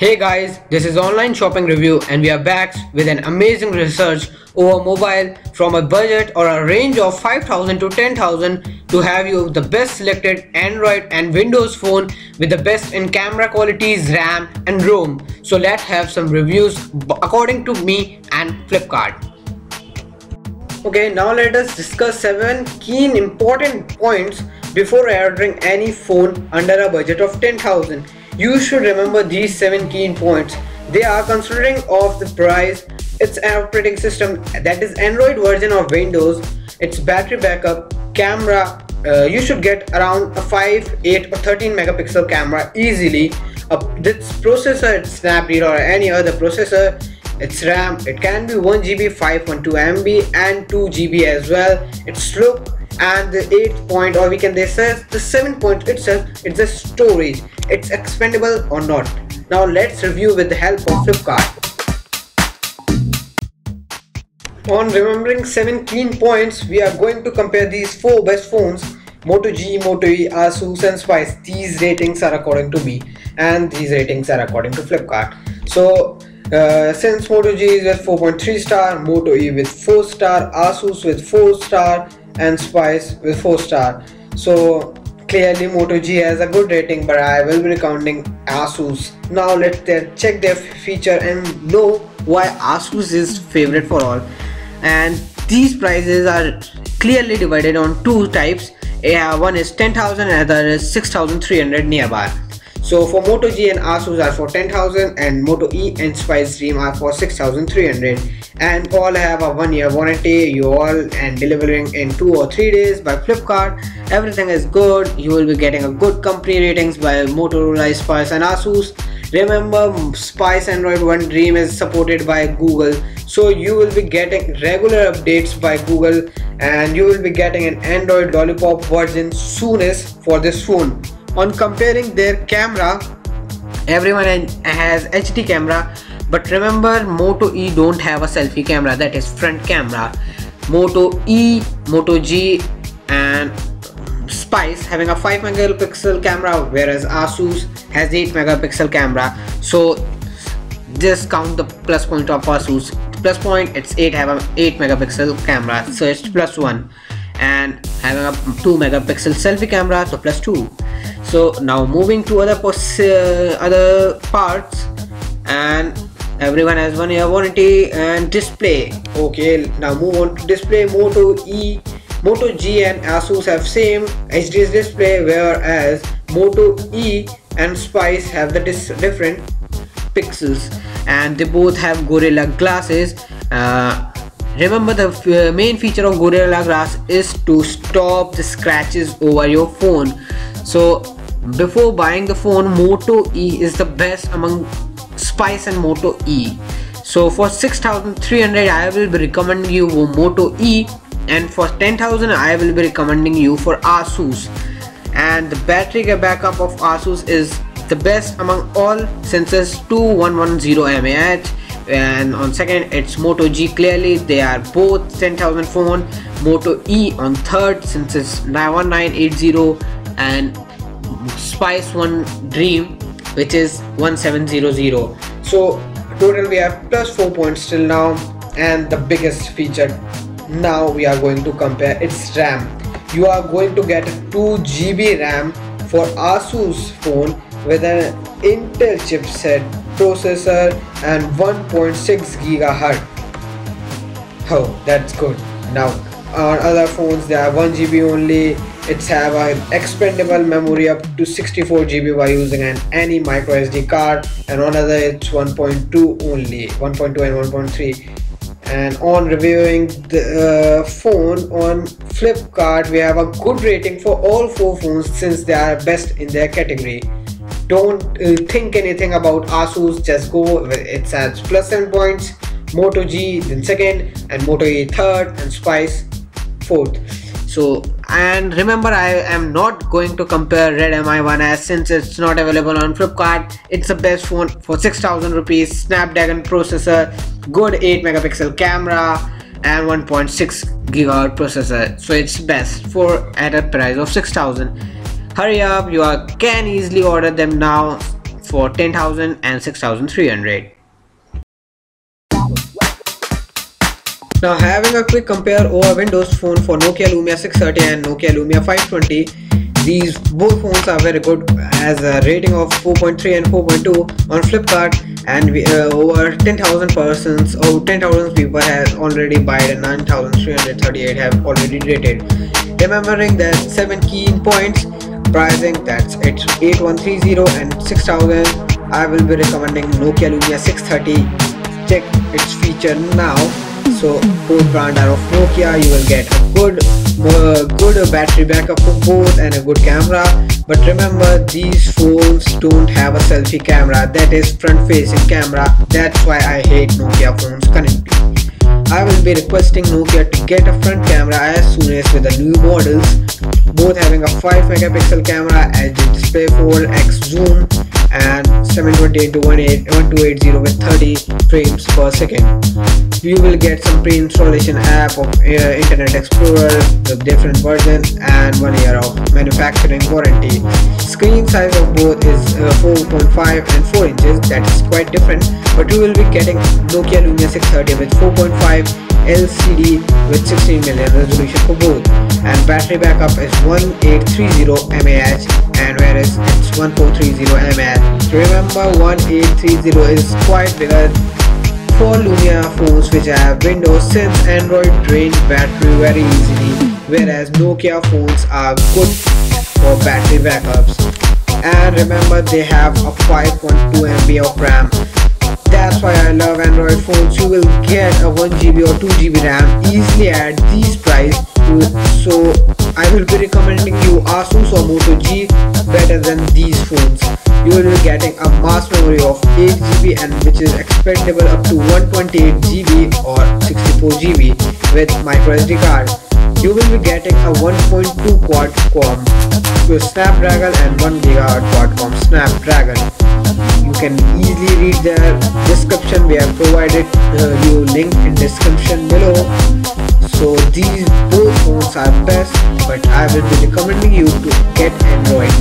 Hey guys, this is Online Shopping Review and we are back with an amazing research over mobile from a budget or a range of 5,000 to 10,000 to have you the best selected Android and Windows phone with the best in camera qualities, RAM and ROM. So let's have some reviews according to me and Flipkart. Okay, now let us discuss 7 key important points before ordering any phone under a budget of 10,000. You should remember these 7 key points. They are considering of the price, its operating system, that is Android version of Windows, its battery backup, camera. You should get around a 5, 8 or 13 megapixel camera easily. This processor, its Snapdragon or any other processor, its RAM, it can be 1GB, 512 MB and 2GB as well. Its look and the 8 point, or we can say the 7 point itself, it's a storage, it's expandable or not. Now let's review with the help of Flipkart. On remembering 7 key points, we are going to compare these 4 best phones: Moto G, Moto E, Asus and Spice. These ratings are according to me and these ratings are according to Flipkart. So since Moto G is with 4.3 star, Moto E with 4 star, Asus with 4 star and Spice with 4 star. So clearly Moto G has a good rating, but I will be recommending Asus. Now let's check their feature and know why Asus is favorite for all. And these prices are clearly divided on 2 types. One is 10,000 and other is 6,300 nearby. So for Moto G and Asus are for 10,000 and Moto E and Spice Dream are for 6,300, and all have a 1-year warranty. You all and delivering in 2 or 3 days by Flipkart. Everything is good. You will be getting a good company ratings by Motorola, Spice and Asus. Remember, Spice Android One Dream is supported by Google, so you will be getting regular updates by Google and you will be getting an Android Lollipop version soonest for this phone. On comparing their camera, everyone has HD camera, but remember Moto E don't have a selfie camera, that is front camera. Moto E, Moto G and Spice having a 5 megapixel camera, whereas Asus has 8 megapixel camera. So just count the plus point of Asus. Plus point, it's 8 have a 8 megapixel camera, so it's plus 1, and having a 2 megapixel selfie camera, so plus 2. So now moving to other parts, and everyone has 1-year warranty and display. Okay, now move on to display. Moto E, Moto G and Asus have same HD display, whereas Moto E and Spice have the different pixels, and they both have Gorilla glasses. Remember, the main feature of Gorilla Glass is to stop the scratches over your phone. So before buying the phone, Moto E is the best among Spice and Moto E. So for 6,300 I will be recommending you Moto E, and for 10,000 I will be recommending you for Asus. And the battery backup of Asus is the best among all since it's 2110 mAh. And on second it's Moto G. Clearly they are both 10,000 phone. Moto E on third since it's 1980, and Spice One Dream which is 1700. So total we have plus 4 points till now. And the biggest feature, now we are going to compare its RAM. You are going to get a 2GB RAM for Asus phone with an Intel chipset processor and 1.6 GHz. Oh, that's good. Now on other phones they are 1GB only. It's have an expandable memory up to 64GB by using any micro SD card, and on other it's 1.2 only, 1.2 and 1.3. And on reviewing the phone on Flipkart, we have a good rating for all 4 phones since they are best in their category. Don't think anything about Asus, just go. It has plus 7 points, Moto G then second, and Moto E third, and Spice fourth. So, and remember, I am not going to compare Redmi 1S since it's not available on Flipkart. It's the best phone for 6,000 rupees, Snapdragon processor, good 8 megapixel camera and 1.6 GHz processor. So it's best for at a price of 6,000. Hurry up, you can easily order them now for 10,000 and 6,300. Now having a quick compare over Windows Phone for Nokia Lumia 630 and Nokia Lumia 520. These both phones are very good, as a rating of 4.3 and 4.2 on Flipkart, and over 10,000 persons or 10,000 people have already bought and 9,338 have already rated. Remembering that 7 key points, pricing that's it's 8130 and 6,000. I will be recommending Nokia Lumia 630. Check its feature now. So both brand are of Nokia. You will get a good battery backup for both and a good camera. But remember, these phones don't have a selfie camera, that is front facing camera. That's why I hate Nokia phones currently. I will be requesting Nokia to get a front camera as soon as with the new models, both having a 5 megapixel camera, HD display, 4x zoom, and 720x1280 with 30 frames per second. You will get some pre-installation app of Internet Explorer with different versions and 1 year of manufacturing warranty. Screen size of both is 4.5 and 4 inches, that is quite different, but you will be getting Nokia Lumia 630 with 4.5 LCD with 16 million resolution for both, and battery backup is 1830 mAh, and whereas it's 1430 mAh. Remember, 1830 is quite bigger for Lumia phones which have Windows, since Android drains battery very easily, whereas Nokia phones are good for battery backups. And remember, they have a 5.2 MB of RAM. That's why I love Android phones. You will get a 1 GB or 2 GB RAM easily at these price. So I will be recommending you Asus or Moto G better than these phones. You will be getting a mass memory of 8 GB and which is expandable up to 128 GB or 64 GB with micro SD card. You will be getting a 1.2 quad-core with Snapdragon and 1 GHz quad-core Snapdragon. You can easily read the description. We have provided you link in description below. So these both phones are best, but I will be recommending you to get Android.